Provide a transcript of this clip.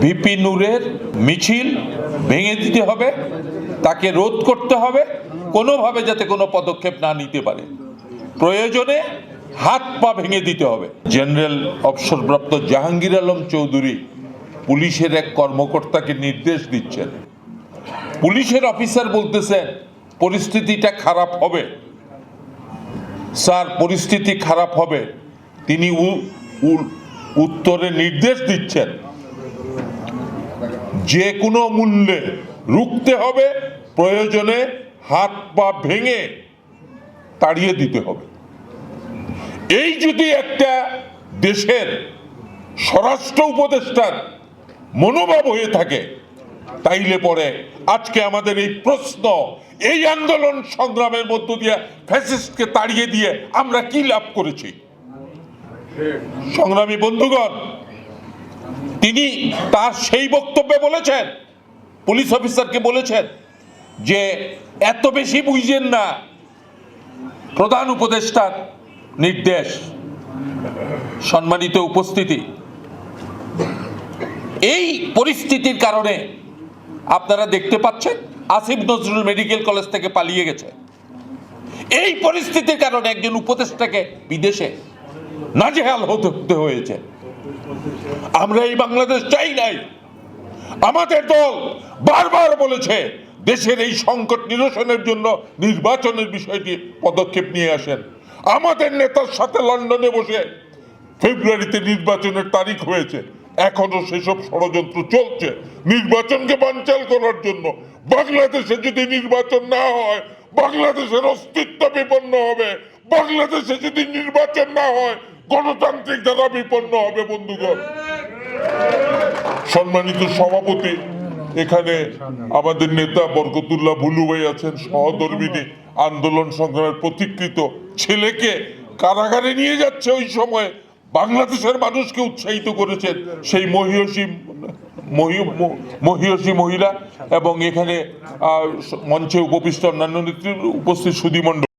VP নূরের মিছিল ভেঙে দিতে হবে, তাকে রোধ করতে হবে, কোনোভাবে যাতে কোনো পদক্ষেপ না নিতে পারে, প্রয়োজনে হাত পা ভেঙে দিতে হবে। জেনারেল অবসরপ্রাপ্ত জাহাঙ্গীর আলম চৌধুরী পুলিশের এক কর্মকর্তাকে নির্দেশ দিচ্ছেন। পুলিশের অফিসার বলতেছেন পরিস্থিতিটা খারাপ হবে। স্যার, পরিস্থিতি খারাপ হবে। তিনি উত্তরে নির্দেশ দিচ্ছেন যে কোনো মূল্যে রুখতে হবে, প্রয়োজনে হাত পা ভেঙে তাড়িয়ে দিতে হবে। এই যদি একটা দেশের স্বরাষ্ট্র উপদেষ্টার মনোভাব হয়ে থাকে, তাইলে পরে আজকে আমাদের এই প্রশ্ন, এই আন্দোলন সংগ্রামের মধ্য দিয়ে ফ্যাসিস্টকে তাড়িয়ে দিয়ে আমরা কি লাভ করেছি? সংগ্রামী বন্ধুগণ, তিনি তার সেই বক্তব্যে বলেছেন, পুলিশ অফিসারকে বলেছেন যে এত বেশি বুঝেন না, প্রধান উপদেষ্টার নির্দেশ। সম্মানিত উপস্থিতি, এই পরিস্থিতির কারণে আপনারা দেখতে পাচ্ছেন আসিফ নজরুল মেডিকেল কলেজ থেকে পালিয়ে গেছে। এই পরিস্থিতির কারণে একজন উপদেষ্টাকে বিদেশে নাজেহাল হতে হয়েছে। আমরা এই বাংলাদেশ চাই নাই। আমাদের দল বারবার বলেছে দেশের এই সংকট নিরসনের জন্য নির্বাচনের বিষয়টি পদক্ষেপ নিয়ে আসেন। আমাদের নেতার সাথে লন্ডনে বসে ফেব্রুয়ারিতে নির্বাচনের তারিখ হয়েছে, এখনো সেসব ষড়যন্ত্র চলছে নির্বাচনকে বানচাল করার জন্য। বাংলাদেশে যদি নির্বাচন না হয়, বাংলাদেশের অস্তিত্ব বিপন্ন হবে। বাংলাদেশে যদি নির্বাচন না হয়, গণতান্ত্রিক ধারা বিপন্ন হবে। বন্ধুগণ, সম্মানিত সভাপতি, এখানে আমাদের নেতা বরকতুল্লাহ ভুলু ভাই আছেন, সহধর্মিনী আন্দোলন সংগ্রামের প্রতিকৃত ছেলেকে কারাগারে নিয়ে যাচ্ছে। ওই সময় বাংলাদেশের মানুষকে উৎসাহিত করেছেন সেই মহিয়সী মহিলা, এবং এখানে মঞ্চে উপবিষ্ট অন্যান্য নেতৃত্ব উপস্থিত সুধীমণ্ডল।